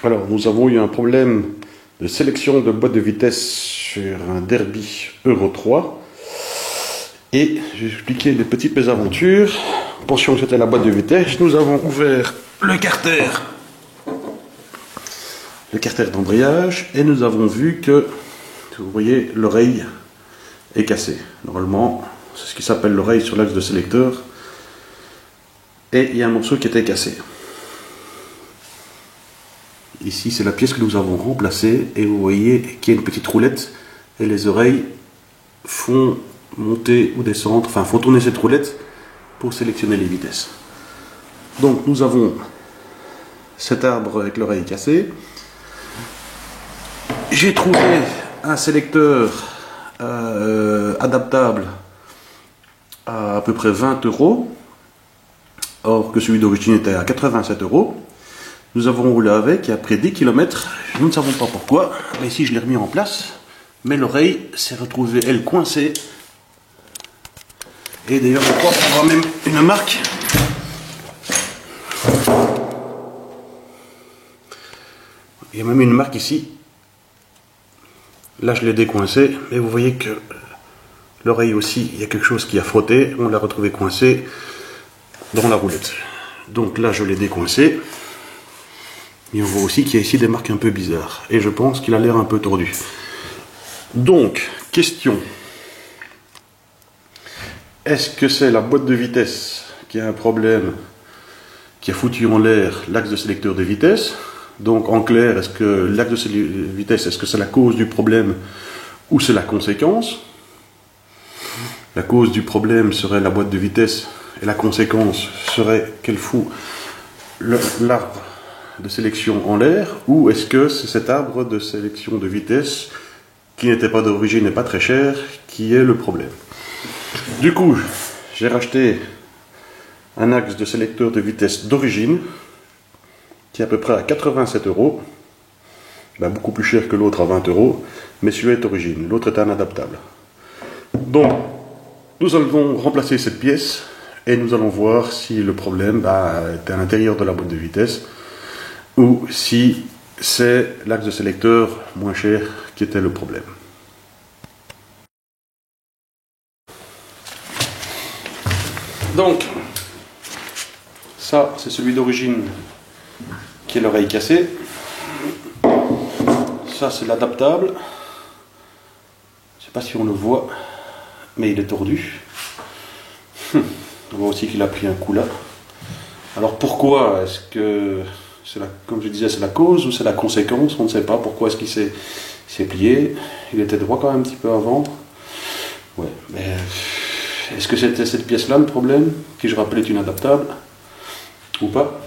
Alors, nous avons eu un problème de sélection de boîte de vitesse sur un Derby Euro 3. Et j'ai expliqué les petites mésaventures. Pensions que c'était la boîte de vitesse. Nous avons ouvert le carter d'embrayage et nous avons vu que, vous voyez, l'oreille est cassée. Normalement, c'est ce qui s'appelle l'oreille sur l'axe de sélecteur. Et il y a un morceau qui était cassé. Ici, c'est la pièce que nous avons remplacée et vous voyez qu'il y a une petite roulette et les oreilles font monter ou descendre, enfin font tourner cette roulette pour sélectionner les vitesses. Donc nous avons cet arbre avec l'oreille cassée. J'ai trouvé un sélecteur adaptable à peu près 20 €, or que celui d'origine était à 87 €. Nous avons roulé avec et après 10 km, nous ne savons pas pourquoi, mais ici je l'ai remis en place, mais l'oreille s'est retrouvée, elle, coincée. Et d'ailleurs, je crois qu'on voit même une marque. Il y a même une marque ici. Là, je l'ai décoincé, mais vous voyez que l'oreille aussi, il y a quelque chose qui a frotté. On l'a retrouvé coincé dans la roulette. Donc là, je l'ai décoincé. Et on voit aussi qu'il y a ici des marques un peu bizarres. Et je pense qu'il a l'air un peu tordu. Donc, question. Est-ce que c'est la boîte de vitesse qui a un problème, qui a foutu en l'air l'axe de sélecteur de vitesse? Donc, en clair, est-ce que l'axe de vitesse, est-ce que c'est la cause du problème ou c'est la conséquence? La cause du problème serait la boîte de vitesse et la conséquence serait qu'elle fout l'arbre de sélection en l'air, ou est-ce que c'est cet arbre de sélection de vitesse qui n'était pas d'origine et pas très cher qui est le problème? Du coup, j'ai racheté un axe de sélecteur de vitesse d'origine qui est à peu près à 87 €, beaucoup plus cher que l'autre à 20 €, mais celui-là est d'origine, l'autre est un adaptable. Donc, nous allons remplacer cette pièce et nous allons voir si le problème est à l'intérieur de la boîte de vitesse ou si c'est l'axe de sélecteur moins cher qui était le problème. Donc, ça c'est celui d'origine qui est l'oreille cassée. Ça c'est l'adaptable. Je ne sais pas si on le voit, mais il est tordu. On voit aussi qu'il a pris un coup là. Alors pourquoi est-ce que comme je disais, c'est la cause ou c'est la conséquence? On ne sait pas pourquoi est-ce qu'il s'est plié. Il était droit quand même un petit peu avant. Ouais, mais est-ce que c'était cette pièce-là le problème, qui je rappelle est une adaptable, ou pas?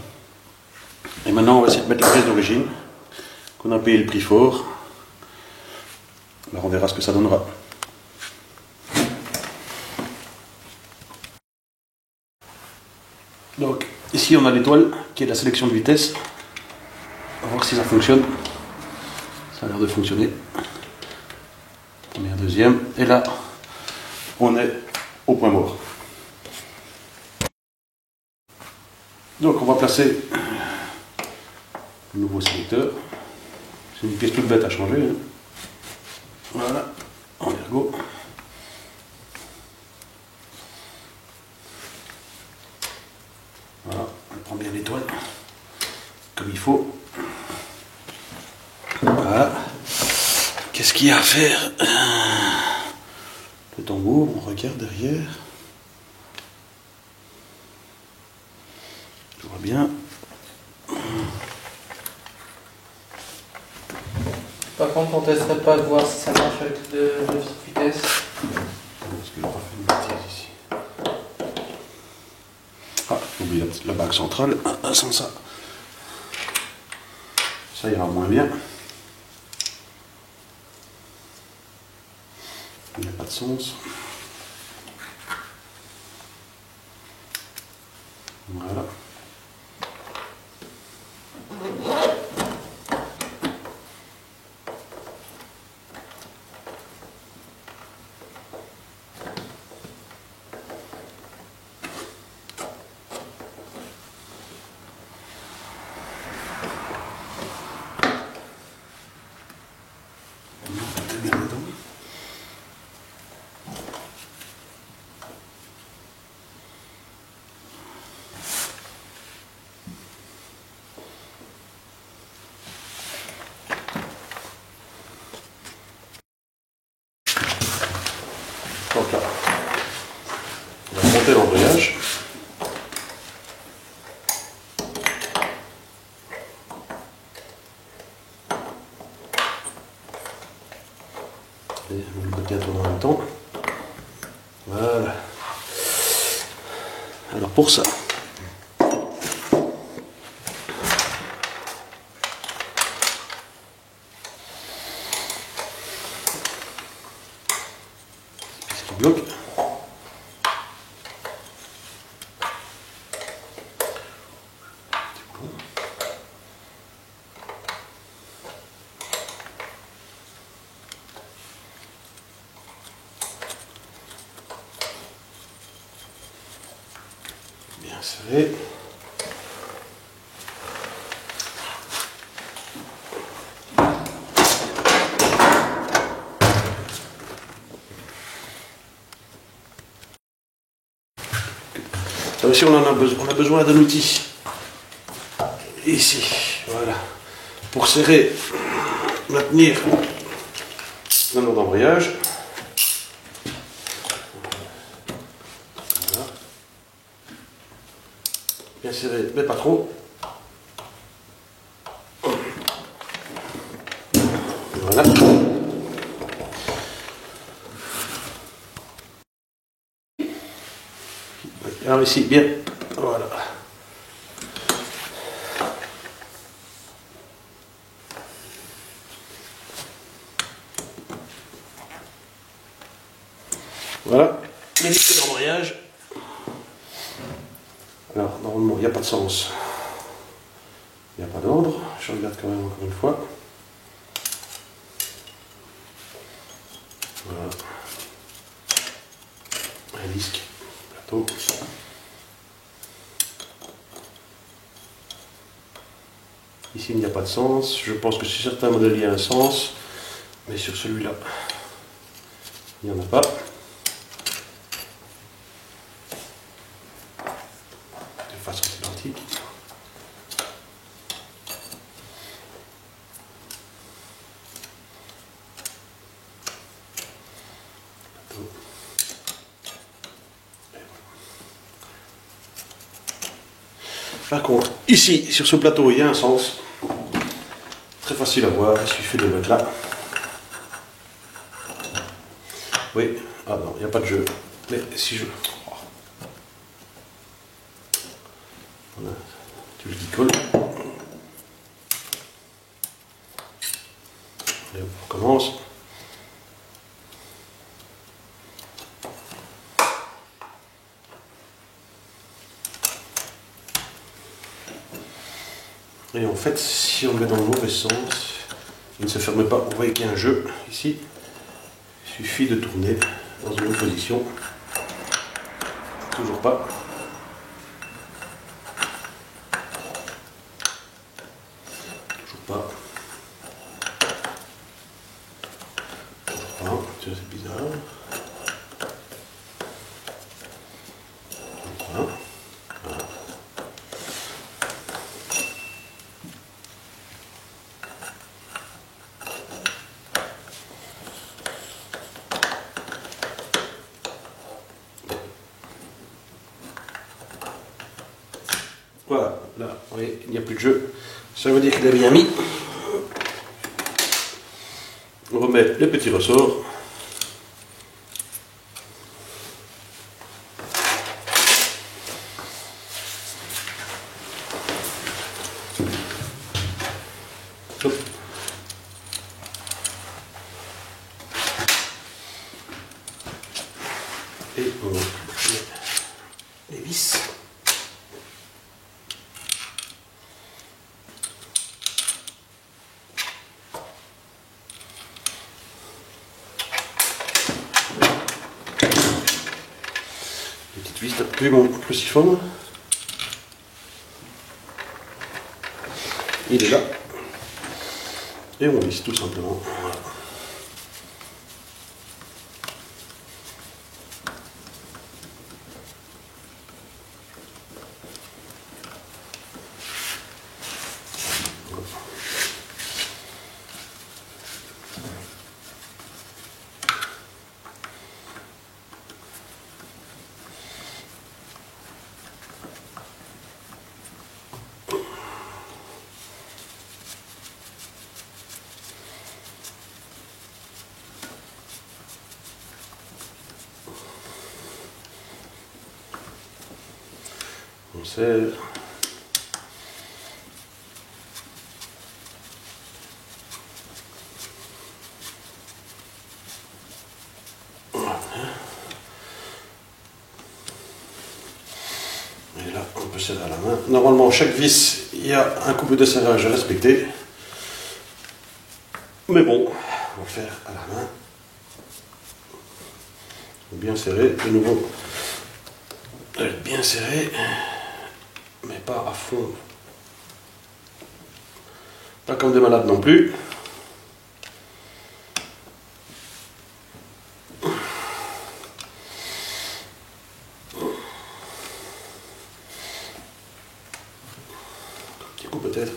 Et maintenant on va essayer de mettre la pièce d'origine, qu'on a payé le prix fort. Alors on verra ce que ça donnera. Donc ici on a l'étoile qui est la sélection de vitesse. On va voir si ça fonctionne. Ça a l'air de fonctionner. Première, deuxième. Et là, on est au point mort. Donc on va placer le nouveau sélecteur. C'est une pièce toute bête à changer. Hein. Voilà, en ergot. Voilà, on prend bien l'étoile comme il faut. Voilà. Qu'est-ce qu'il y a à faire? Le tambour, on regarde derrière. Tout va bien. Par contre, on ne testerait pas de voir si ça marche avec le vitesse. Parce que j'ai pas fait une bêtise ici. Ah, j'ai oublié la bague centrale. Sans ça, ça ira moins bien. Il n'y a pas de sens. Voilà. Attendez, on va bien tourner en même temps. Voilà. Alors pour ça, ce qui bloque. Bien serré. Alors ici on a besoin d'un outil. Ici, voilà. Pour serrer, maintenir l'anneau d'embrayage. Voilà. Bien serré, mais pas trop. Voilà. Alors ici, bien. Voilà. Voilà. Les disques d'embrayage. Alors, normalement, il n'y a pas de sens. Il n'y a pas d'ordre. Je regarde quand même encore une fois. Voilà. Un disque. Plateau. Ici, il n'y a pas de sens. Je pense que sur certains modèles, il y a un sens. Mais sur celui-là, il n'y en a pas. De façon identique. Plateau. Et voilà. Par contre, ici, sur ce plateau, il y a un sens. Très facile à voir, il suffit de le mettre là. Oui, ah non, il n'y a pas de jeu. Mais si je... Voilà, tu le colle. Allez, on recommence. Et en fait, si on le met dans le mauvais sens, il ne se ferme pas. Vous voyez qu'il y a un jeu ici. Il suffit de tourner dans une autre position. Toujours pas. Toujours pas. Toujours pas. C'est bizarre. Voilà. Voilà. Voilà, là, vous voyez, il n'y a plus de jeu. Ça veut dire qu'il est bien mis. On remet les petits ressorts. Hop. Et on met les vis. Les petites vis plus siphon. Il est là. Et on visse tout simplement. Voilà. serre. Et là, on peut serrer à la main. Normalement, chaque vis, il y a un couple de serrage à respecter. Mais bon, on va le faire à la main. Bien serré, de nouveau. Bien serré, mais pas à fond. Pas comme des malades non plus. Un petit coup peut-être.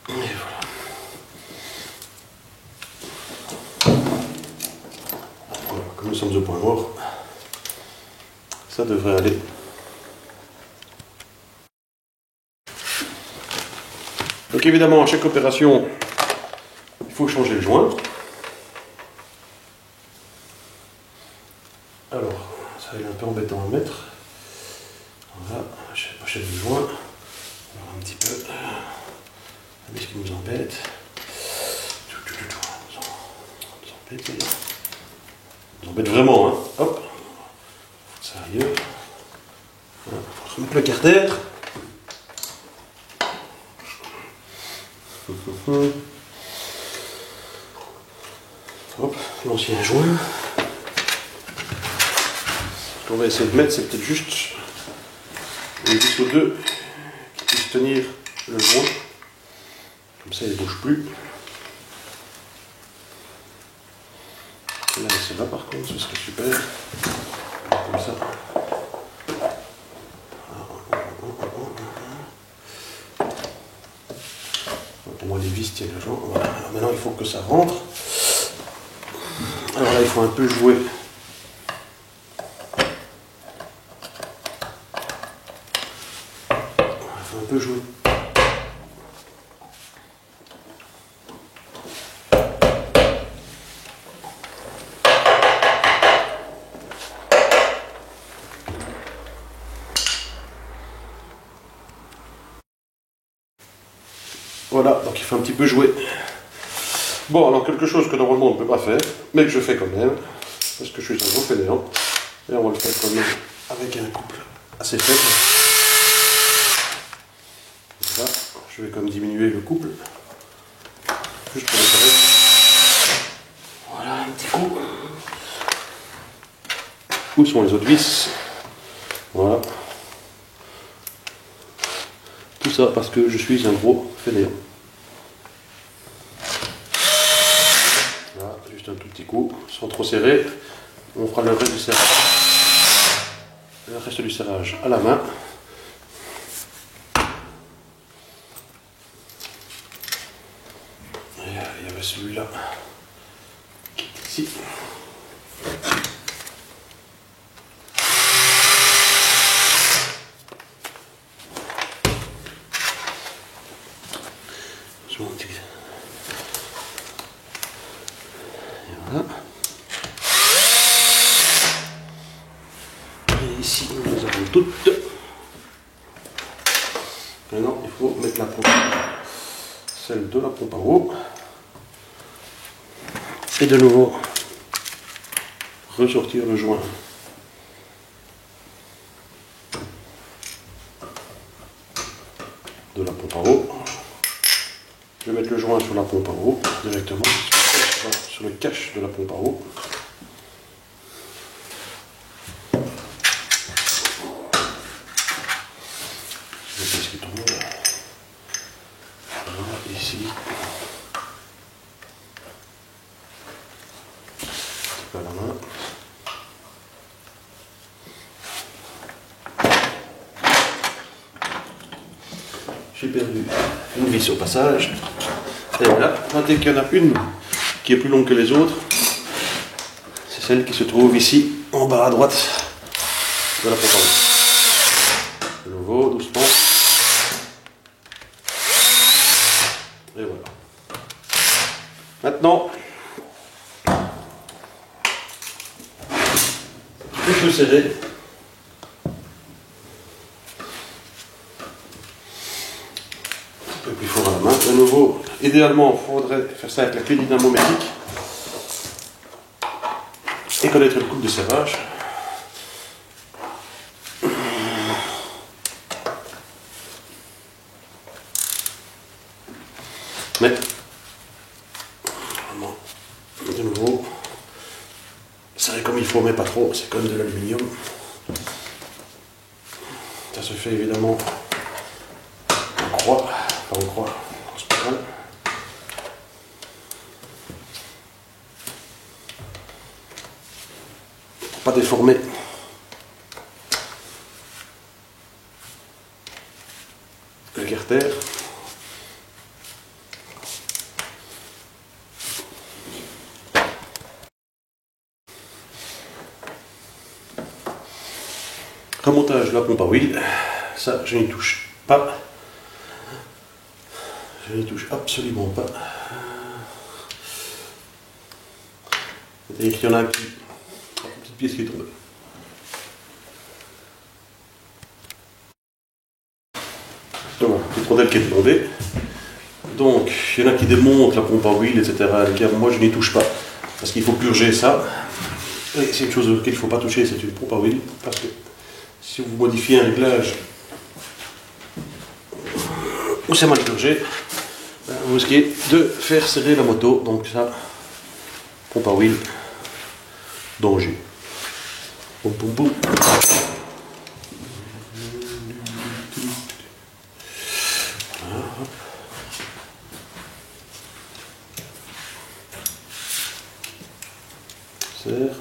Et voilà. Voilà, comme nous sommes au point mort, ça devrait aller. Donc évidemment, à chaque opération, il faut changer le joint. Alors, ça il est un peu embêtant à mettre. Voilà, j'achète le joint. Alors, un petit peu. Ce qui nous embête. Nous embête vraiment, hein. Hop. Sérieux. Voilà. Remettre le carter. Hop, l'ancien joint. Ce qu'on va essayer de mettre, c'est peut-être juste une vis ou deux qui puissent tenir le joint. Comme ça, il ne bouge plus. Là, c'est là par contre, ce serait super. Comme ça. Pour moi, les vis tiennent le joint. Voilà. Alors maintenant, il faut que ça rentre. Alors là, il faut un peu jouer. Il faut un peu jouer. Voilà, donc il faut un petit peu jouer. Bon, alors quelque chose que normalement on ne peut pas faire, mais que je fais quand même, parce que je suis un gros fainéant. Et on va le faire quand même avec un couple assez faible. Voilà, je vais comme diminuer le couple. Juste pour le faire. Voilà, un petit coup. Où sont les autres vis? Voilà. Tout ça parce que je suis un gros fainéant. Voilà, juste un tout petit coup, sans trop serrer. On fera le reste du serrage. Le reste du serrage à la main. Et il y avait celui-là qui est ici. Et voilà. Et ici, nous les avons toutes. Maintenant, il faut mettre la pompe, celle de la pompe à eau. Et de nouveau, ressortir le joint. De la pompe à eau. Je vais mettre le joint sur la pompe à eau directement, sur le cache de la pompe à eau. Je vais ce qui tombe. Voilà, ici. C'est pas la main. J'ai perdu une vis au passage. Et voilà, notez qu'il y en a une qui est plus longue que les autres. C'est celle qui se trouve ici, en bas à droite de la pompe à eau. De nouveau, doucement. Et voilà. Maintenant, un peu serré. Un peu plus fort à la main. De nouveau, idéalement, il faudrait faire ça avec la clé dynamométrique et connaître le couple de serrage. Mais, vraiment, de nouveau, serré comme il faut, mais pas trop, c'est comme de l'aluminium. Ça se fait évidemment en croix, pas en croix, en spirale. Pour pas déformer. Le carter. Remontage de la pompe à huile, ça je n'y touche pas, je n'y touche absolument pas. C'est-à-dire qu'il y en a une petite pièce qui tombe. Voilà, petite rondelle qui est tombée. Donc il y en a qui démontent la pompe à huile, etc. Moi je n'y touche pas, parce qu'il faut purger ça. Et c'est une chose qu'il ne faut pas toucher, c'est une pompe à huile, parce que si vous modifiez un réglage ou c'est mal purgé, vous risquez de faire serrer la moto. Donc ça, pompe à huile, danger. Boum, boum, boum. Voilà, hop. Serre.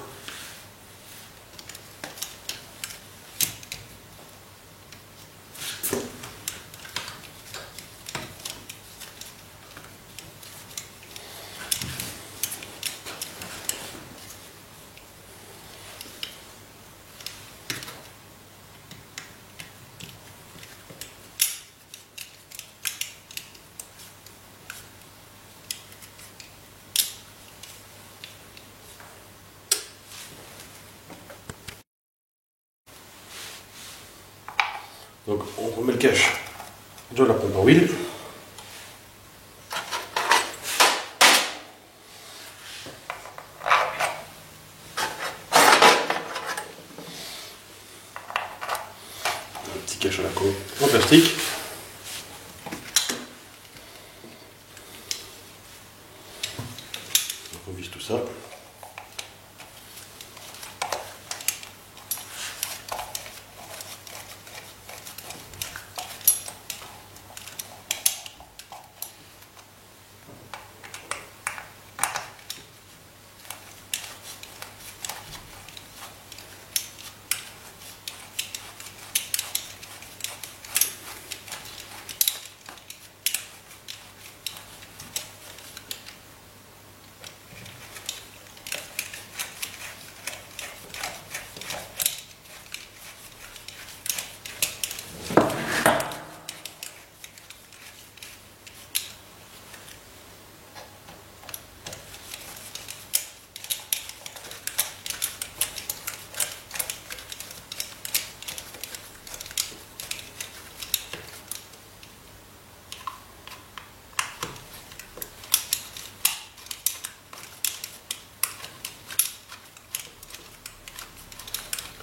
Donc on remet le cache de la pompe à huile. Un petit cache à la con en plastique. On revise tout ça.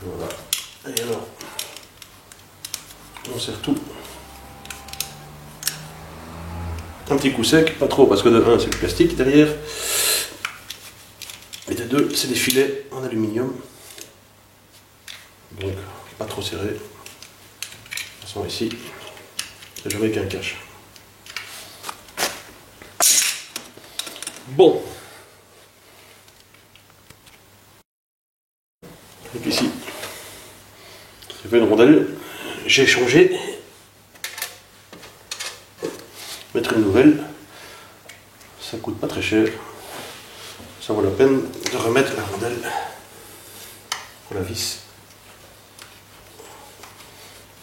Voilà. Et alors, on serre tout. Un petit coup sec, pas trop, parce que de 1 c'est du plastique derrière. Et de 2 c'est des filets en aluminium. Donc pas trop serré. De toute façon ici, c'est jamais qu'un cache. Bon. Donc ici, j'ai fait une rondelle, j'ai changé, mettre une nouvelle, ça coûte pas très cher, ça vaut la peine de remettre la rondelle pour la vis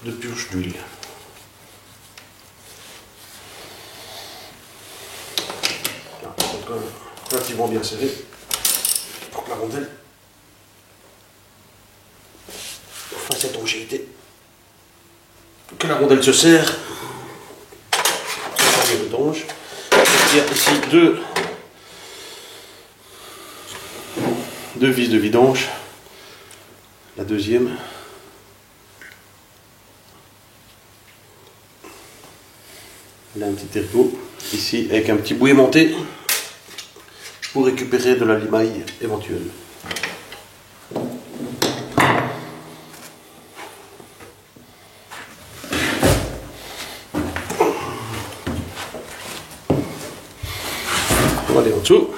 de purge d'huile. Là, relativement bien serré pour que la rondelle fasse cette longévité. Que la rondelle se serre. Le vidange. Il y a ici deux vis de vidange. La deuxième. Là un petit ergot. Ici avec un petit bout aimanté pour récupérer de la limaille éventuelle. On va aller en dessous.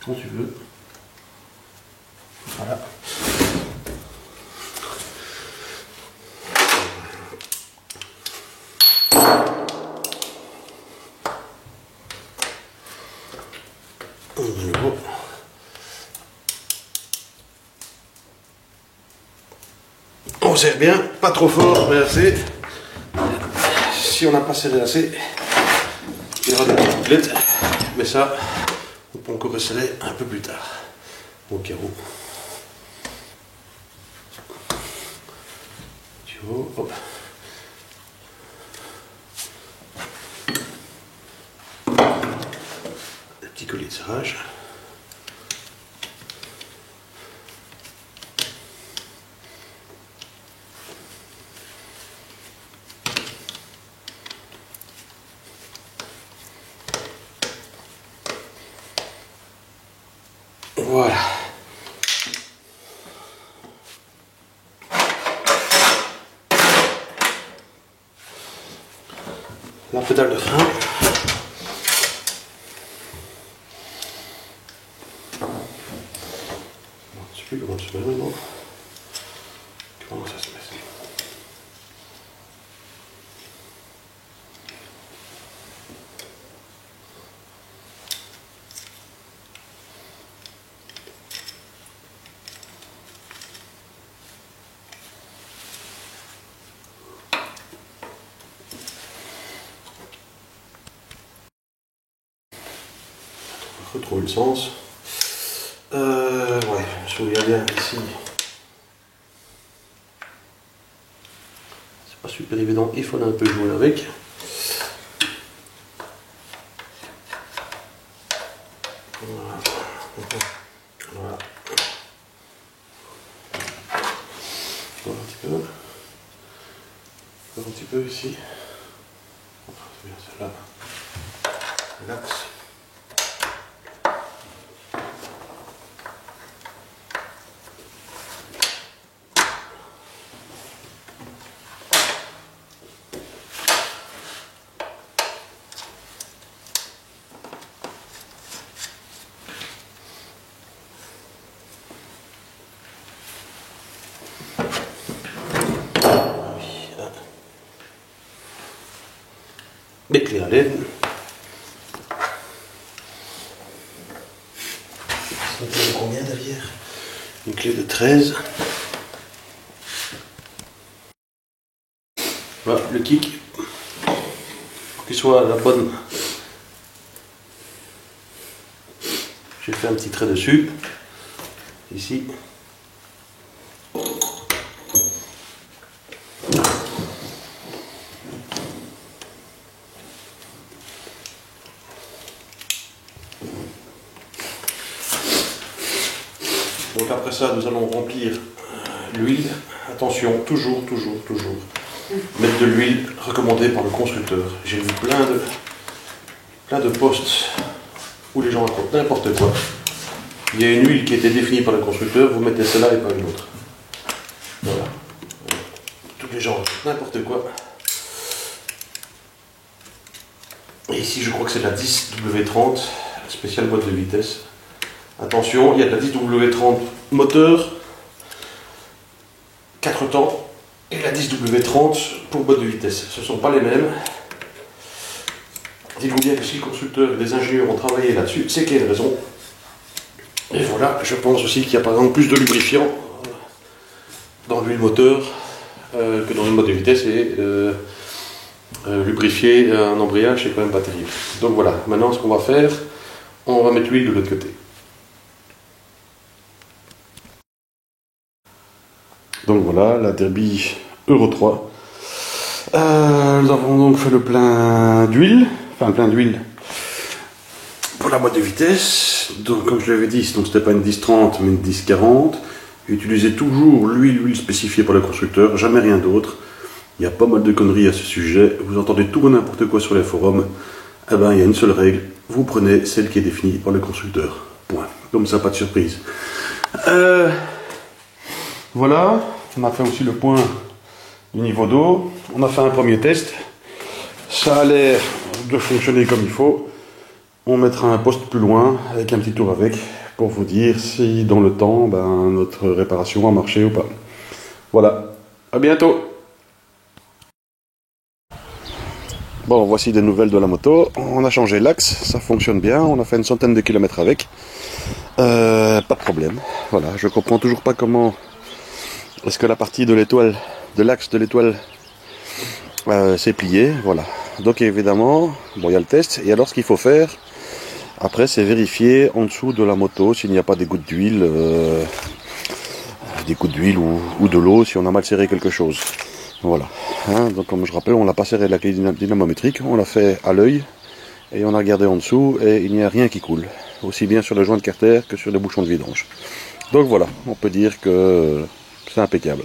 Quand tu veux. Voilà. De nouveau. On serre bien, pas trop fort, mais assez. Si on n'a pas serré assez, il y aura des petites bouclettes, mais ça, on peut encore resserrer un peu plus tard. Au carreau. Tu vois, hop. Le petit collier de serrage. Voilà. La pédale de frein. Je ne sais plus comment se met maintenant. Comment ça se met? Retrouver le sens. Ouais, je regarde bien ici. C'est pas super évident, il faut un peu jouer avec. Voilà. Voilà. Encore un petit peu. Encore un petit peu ici. C'est bien celle-là. L'axe. Des clés à LED. Une clé de combien derrière? Une clé de 13. Voilà le kick. Pour qu'il soit à la bonne. J'ai fait un petit trait dessus. Ici. Donc après ça, nous allons remplir l'huile. Attention, toujours mettre de l'huile recommandée par le constructeur. J'ai vu plein de posts où les gens racontent n'importe quoi. Il y a une huile qui a été définie par le constructeur, vous mettez celle-là et pas une autre. Voilà. Tous les gens racontent n'importe quoi. Et ici, je crois que c'est la 10W30, spéciale boîte de vitesse. Attention, il y a de la 10W30 moteur, 4 temps, et la 10W30 pour boîte de vitesse. Ce ne sont pas les mêmes. Dites-vous bien que si le constructeur et les ingénieurs ont travaillé là-dessus, c'est qu'il y a une raison. Et voilà, je pense aussi qu'il y a par exemple plus de lubrifiant dans l'huile moteur que dans une boîte de vitesse, et lubrifier un embrayage c'est quand même pas terrible. Donc voilà, maintenant ce qu'on va faire, on va mettre l'huile de l'autre côté. Donc voilà, la Derby Euro 3. Nous avons donc fait le plein d'huile, pour la boîte de vitesse. Donc comme je l'avais dit, c'était pas une 10-30 mais une 10-40. Utilisez toujours l'huile spécifiée par le constructeur, jamais rien d'autre. Il y a pas mal de conneries à ce sujet, vous entendez tout et n'importe quoi sur les forums. Eh ben, il y a une seule règle, vous prenez celle qui est définie par le constructeur. Point. Comme ça, pas de surprise. Voilà, on a fait aussi le point du niveau d'eau. On a fait un premier test. Ça a l'air de fonctionner comme il faut. On mettra un poste plus loin, avec un petit tour avec, pour vous dire si dans le temps, notre réparation a marché ou pas. Voilà, à bientôt. Bon, voici des nouvelles de la moto. On a changé l'axe, ça fonctionne bien. On a fait une centaine de kilomètres avec. Pas de problème. Voilà, je comprends toujours pas comment est-ce que la partie de l'étoile, de l'axe de l'étoile, s'est pliée. Voilà. Donc évidemment, bon, il y a le test. Et alors, ce qu'il faut faire après, c'est vérifier en dessous de la moto s'il n'y a pas des gouttes d'huile, ou de l'eau si on a mal serré quelque chose. Voilà. Donc comme je rappelle, on l'a pas serré la clé dynamométrique, on l'a fait à l'œil et on a regardé en dessous et il n'y a rien qui coule, aussi bien sur le joint de carter que sur les bouchons de vidange. Donc voilà, on peut dire que c'est impeccable.